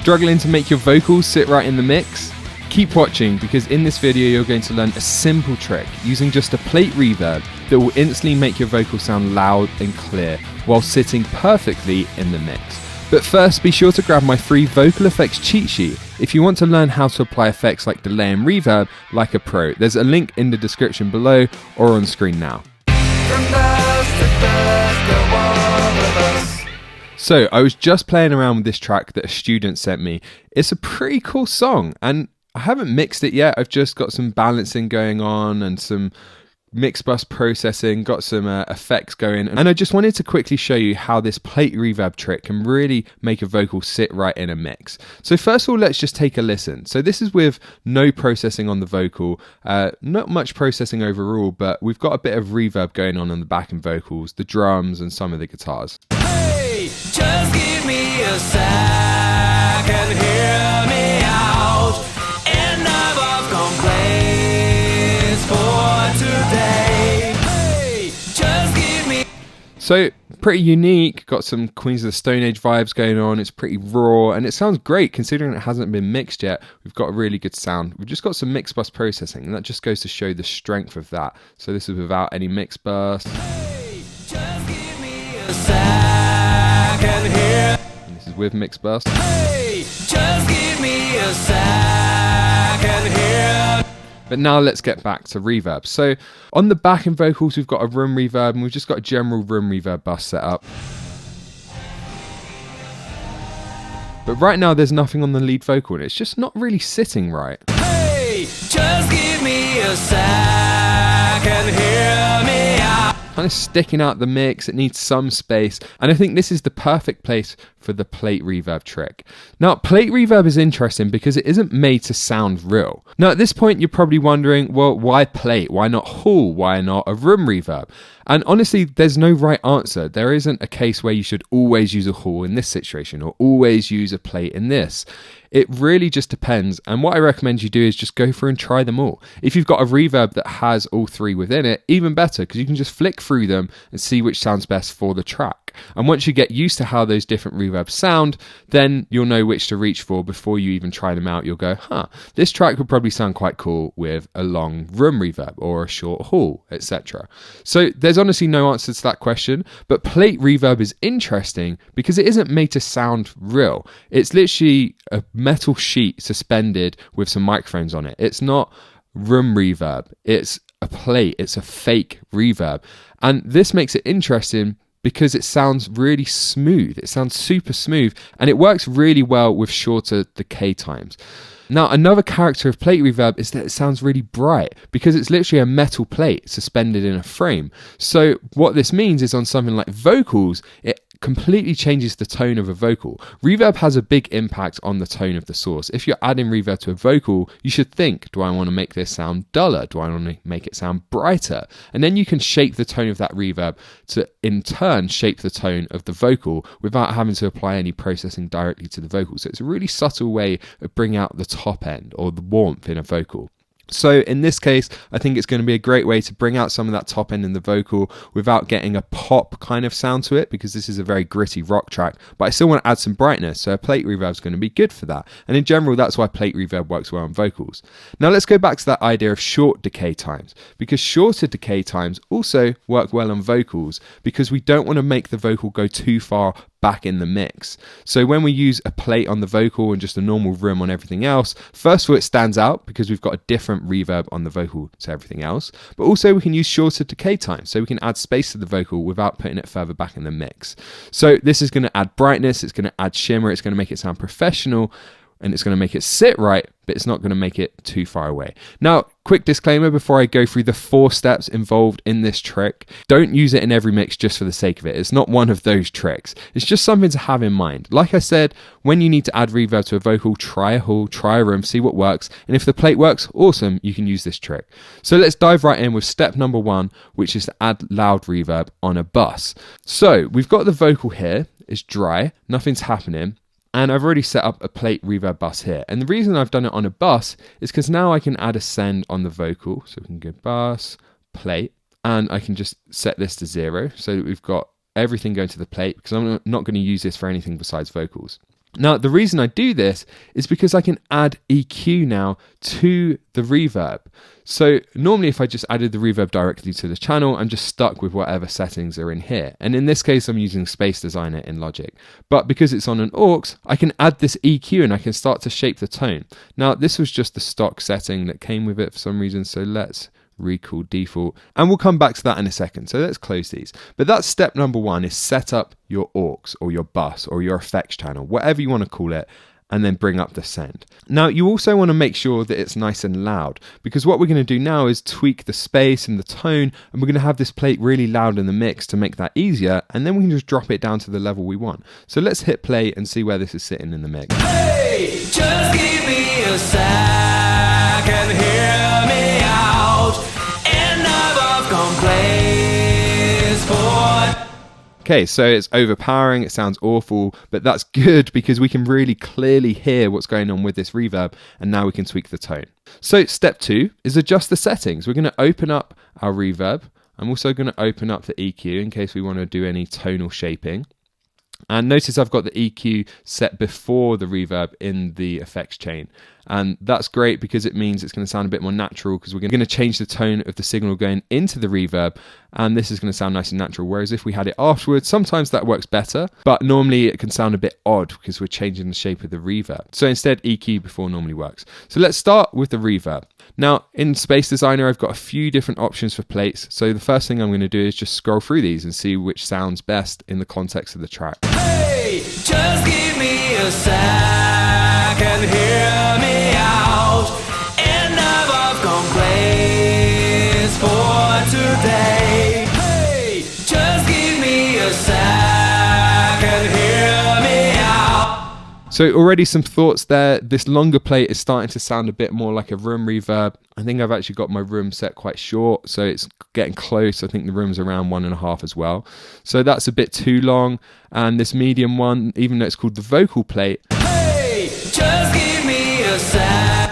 Struggling to make your vocals sit right in the mix? Keep watching, because in this video you're going to learn a simple trick using just a plate reverb that will instantly make your vocals sound loud and clear while sitting perfectly in the mix. But first, be sure to grab my free vocal effects cheat sheet if you want to learn how to apply effects like delay and reverb like a pro. There's a link in the description below or on screen now. So I was just playing around with this track that a student sent me. It's a pretty cool song and I haven't mixed it yet. I've just got some balancing going on and some mix bus processing, got some effects going, and I just wanted to quickly show you how this plate reverb trick can really make a vocal sit right in a mix. So first of all, let's just take a listen. So this is with no processing on the vocal, not much processing overall, but we've got a bit of reverb going on the backing vocals, the drums and some of the guitars. Hey, just give me a sec and hear me out. Enough of complaints for today. Hey, just give me. So pretty unique, got some Queens of the Stone Age vibes going on. It's pretty raw and it sounds great considering it hasn't been mixed yet. We've got a really good sound. We've just got some mix bus processing and that just goes to show the strength of that. So this is without any mix bus. Hey, just give me a sec and hear. And this is with mix bus. Hey, just give me a sec and hear. But now let's get back to reverb. So on the backing vocals, we've got a room reverb and we've just got a general room reverb bus set up. But right now there's nothing on the lead vocal and it's just not really sitting right. Hey, just give me a sec and hear me out. Kind of sticking out the mix, it needs some space, and I think this is the perfect place for the plate reverb trick. Now, plate reverb is interesting because it isn't made to sound real. Now, at this point, you're probably wondering, well, why plate? Why not hall? Why not a room reverb? And honestly, there's no right answer. There isn't a case where you should always use a hall in this situation or always use a plate in this. It really just depends, and what I recommend you do is just go through and try them all. If you've got a reverb that has all three within it, even better, because you can just flick through them and see which sounds best for the track. And once you get used to how those different reverbs sound, then you'll know which to reach for before you even try them out. You'll go, this track would probably sound quite cool with a long room reverb or a short hall, etc. So there's honestly no answer to that question, but plate reverb is interesting because it isn't made to sound real. It's literally a metal sheet suspended with some microphones on it. It's not room reverb, it's a plate, it's a fake reverb. And this makes it interesting because it sounds really smooth. It sounds super smooth and it works really well with shorter decay times. Now, another character of plate reverb is that it sounds really bright because it's literally a metal plate suspended in a frame. So what this means is on something like vocals, it completely changes the tone of a vocal. Reverb has a big impact on the tone of the source. If you're adding reverb to a vocal, you should think, do I want to make this sound duller? Do I want to make it sound brighter? And then you can shape the tone of that reverb to in turn shape the tone of the vocal without having to apply any processing directly to the vocal. So it's a really subtle way of bringing out the top end or the warmth in a vocal. So in this case, I think it's going to be a great way to bring out some of that top end in the vocal without getting a pop kind of sound to it, because this is a very gritty rock track, but I still want to add some brightness, so a plate reverb is going to be good for that. And in general, that's why plate reverb works well on vocals. Now let's go back to that idea of short decay times, because shorter decay times also work well on vocals because we don't want to make the vocal go too far back in the mix. So when we use a plate on the vocal and just a normal room on everything else, first of all, it stands out because we've got a different reverb on the vocal to everything else, but also we can use shorter decay time, so we can add space to the vocal without putting it further back in the mix. So this is going to add brightness, it's going to add shimmer, it's going to make it sound professional, and it's going to make it sit right, but it's not going to make it too far away. Now, quick disclaimer before I go through the 4 steps involved in this trick. Don't use it in every mix just for the sake of it. It's not one of those tricks. It's just something to have in mind. Like I said, when you need to add reverb to a vocal, try a hall, try a room, see what works. And if the plate works, awesome, you can use this trick. So let's dive right in with step number 1, which is to add loud reverb on a bus. So we've got the vocal here, it's dry, nothing's happening. And I've already set up a plate reverb bus here. And the reason I've done it on a bus is because now I can add a send on the vocal. So we can go bus, plate, and I can just set this to 0 so that we've got everything going to the plate, because I'm not going to use this for anything besides vocals. Now, the reason I do this is because I can add EQ now to the reverb. So normally if I just added the reverb directly to the channel, I'm just stuck with whatever settings are in here. And in this case, I'm using Space Designer in Logic. But because it's on an aux, I can add this EQ and I can start to shape the tone. Now, this was just the stock setting that came with it for some reason. So let's recall default, and we'll come back to that in a second. So let's close these. But that's step number one, is set up your aux or your bus or your effects channel, whatever you want to call it, and then bring up the send. Now, you also want to make sure that it's nice and loud, because what we're going to do now is tweak the space and the tone, and we're going to have this plate really loud in the mix to make that easier, and then we can just drop it down to the level we want. So let's hit play and see where this is sitting in the mix. Hey, just give me a second, hear me out. Enough of complaints for... Okay, so it's overpowering, it sounds awful, but that's good because we can really clearly hear what's going on with this reverb, and now we can tweak the tone. So step 2 is adjust the settings. We're going to open up our reverb. I'm also going to open up the EQ in case we want to do any tonal shaping. And notice I've got the EQ set before the reverb in the effects chain. And that's great because it means it's going to sound a bit more natural, because we're going to change the tone of the signal going into the reverb, and this is going to sound nice and natural. Whereas if we had it afterwards, sometimes that works better, but normally it can sound a bit odd because we're changing the shape of the reverb. So instead, EQ before normally works. So let's start with the reverb. Now, in Space Designer, I've got a few different options for plates. So the first thing I'm going to do is just scroll through these and see which sounds best in the context of the track. Hey, just give me a second, hear me out. Enough of complaints for today. Hey, just give me a second, hear me out. So already some thoughts there. This longer plate is starting to sound a bit more like a room reverb. I think I've actually got my room set quite short, so it's getting close. I think the room's around 1.5 as well. So that's a bit too long. And this medium one, even though it's called the vocal plate, Hey, just give me a sec.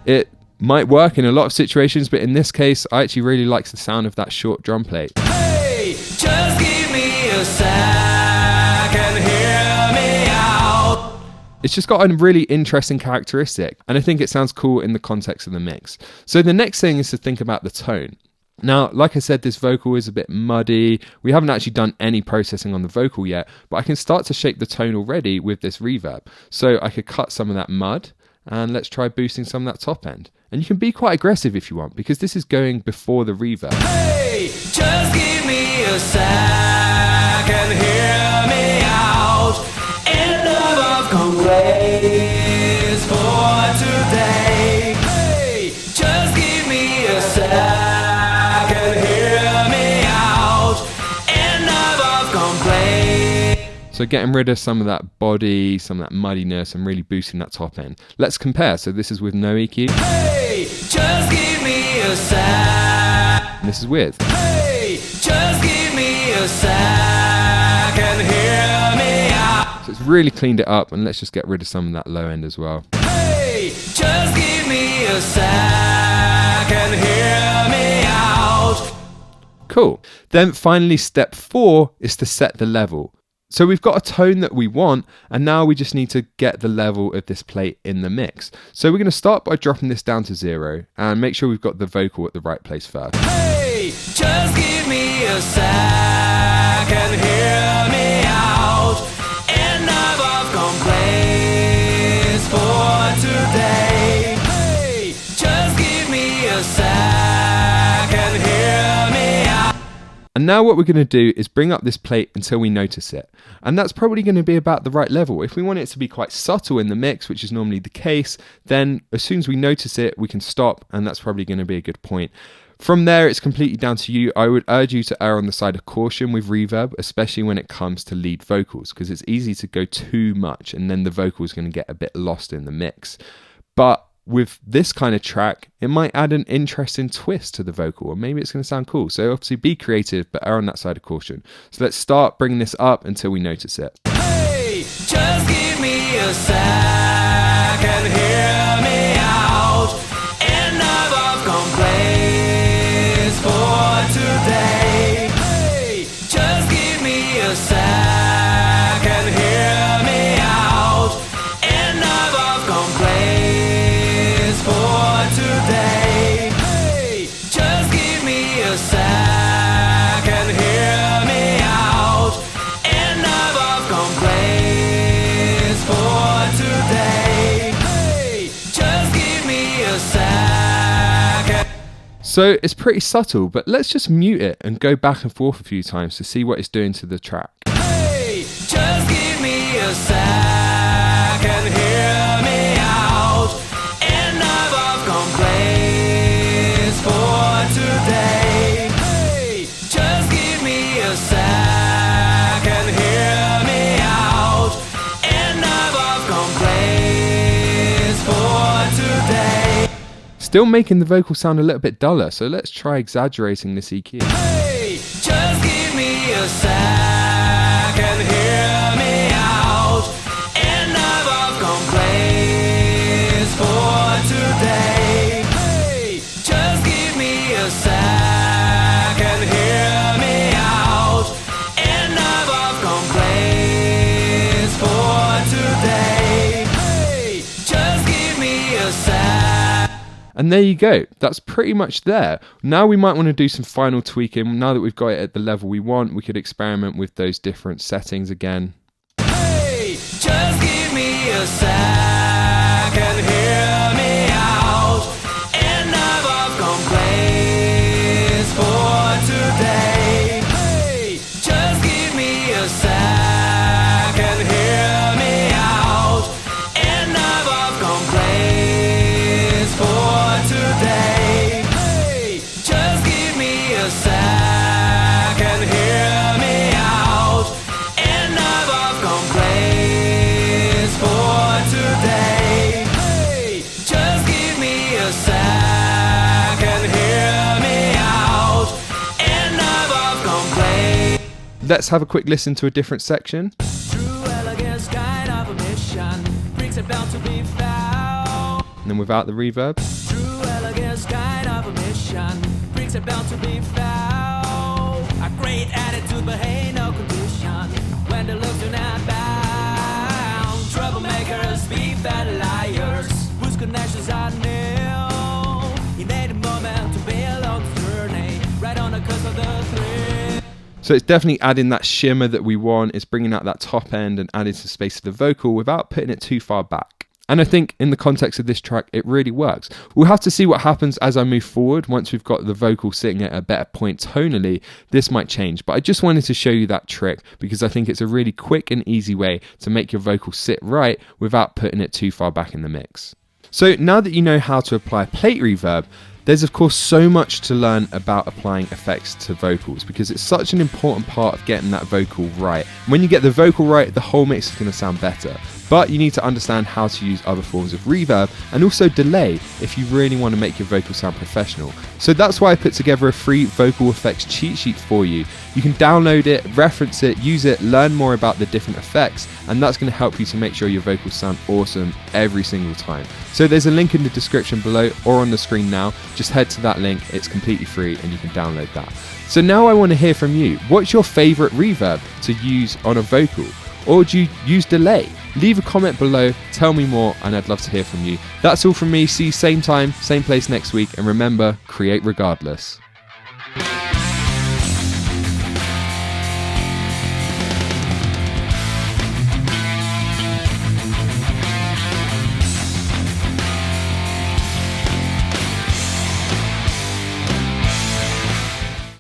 it might work in a lot of situations, but in this case, I actually really like the sound of that short drum plate. Hey, just give me a second, hear me out. It's just got a really interesting characteristic, and I think it sounds cool in the context of the mix. So the next thing is to think about the tone. Now, like I said, this vocal is a bit muddy. We haven't actually done any processing on the vocal yet, but I can start to shape the tone already with this reverb. So I could cut some of that mud, and let's try boosting some of that top end. And you can be quite aggressive if you want, because this is going before the reverb. Hey, just give me a second, hear me out. Enough of complaints for today. Hey, just give me a second, hear me out. Enough of complaints. So getting rid of some of that body, some of that muddiness, and really boosting that top end. Let's compare. So this is with no EQ. Hey, just give me a second. And this is with. Hey, just give me a second, hear me out. So it's really cleaned it up, and let's just get rid of some of that low end as well. Hey, just give me a second, hear me out. Cool. Then finally, step 4 is to set the level. So we've got a tone that we want, and now we just need to get the level of this plate in the mix. So we're going to start by dropping this down to 0 and make sure we've got the vocal at the right place first. Hey, just give me a second, hear me out. Enough of complaints for today. Hey, just give me a second, hear me out. And now what we're going to do is bring up this plate until we notice it. And that's probably going to be about the right level. If we want it to be quite subtle in the mix, which is normally the case, then as soon as we notice it, we can stop, and that's probably going to be a good point. From there, it's completely down to you. I would urge you to err on the side of caution with reverb, especially when it comes to lead vocals, because it's easy to go too much, and then the vocal is going to get a bit lost in the mix. But with this kind of track, it might add an interesting twist to the vocal, or maybe it's going to sound cool. So obviously be creative, but err on that side of caution. So let's start bringing this up until we notice it. Hey, just give me a second, hear me out. Enough of complaints for today. Hey, just give me a second, hear me out. So it's pretty subtle, but let's just mute it and go back and forth a few times to see what it's doing to the track. Hey, just give me a second, hear me out. Enough of complaints for today. Hey, just give me a second, hear me out. Enough of complaints for today. Still making the vocal sound a little bit duller, so let's try exaggerating this EQ. Hey, just give me a second, hear me out. Enough of complaints for today. Hey, just give me a second, hear me out. Enough of complaints for today. Hey, just give me a second. And there you go, that's pretty much there. Now we might want to do some final tweaking. Now that we've got it at the level we want, we could experiment with those different settings again. Hey, just give me a second, hear me out. Enough of complaints for today. Hey, just give me a second, hear me out. Enough of complaints for today. Hey, just give me a second, hear me out. Enough of complaints for today. Hey, just give me a second, hear me out. Enough of complaints. Let's have a quick listen to a different section. True elegance, kind of a mission. Brings it bound to be found. And then without the reverb. True elegance, kind of a mission. Brings it bound to be found. A great attitude, but hey, no condition. When the looks do not bound. Troublemakers, beef and liars, whose connections are nil. He made a moment to bail on the journey, right on the cusp of the thrill. So it's definitely adding that shimmer that we want. It's bringing out that top end and adding some space to the vocal without putting it too far back. And I think in the context of this track, it really works. We'll have to see what happens as I move forward. Once we've got the vocal sitting at a better point tonally, this might change. But I just wanted to show you that trick because I think it's a really quick and easy way to make your vocal sit right without putting it too far back in the mix. So now that you know how to apply plate reverb, there's of course so much to learn about applying effects to vocals because it's such an important part of getting that vocal right. When you get the vocal right, the whole mix is going to sound better. But you need to understand how to use other forms of reverb and also delay if you really want to make your vocal sound professional. So that's why I put together a free vocal effects cheat sheet for you. You can download it, reference it, use it, learn more about the different effects, and that's going to help you to make sure your vocals sound awesome every single time. So there's a link in the description below or on the screen now. Just head to that link, it's completely free and you can download that. So now I want to hear from you. What's your favorite reverb to use on a vocal? Or do you use delay? Leave a comment below, tell me more, and I'd love to hear from you. That's all from me. See you same time, same place next week, and remember, create regardless.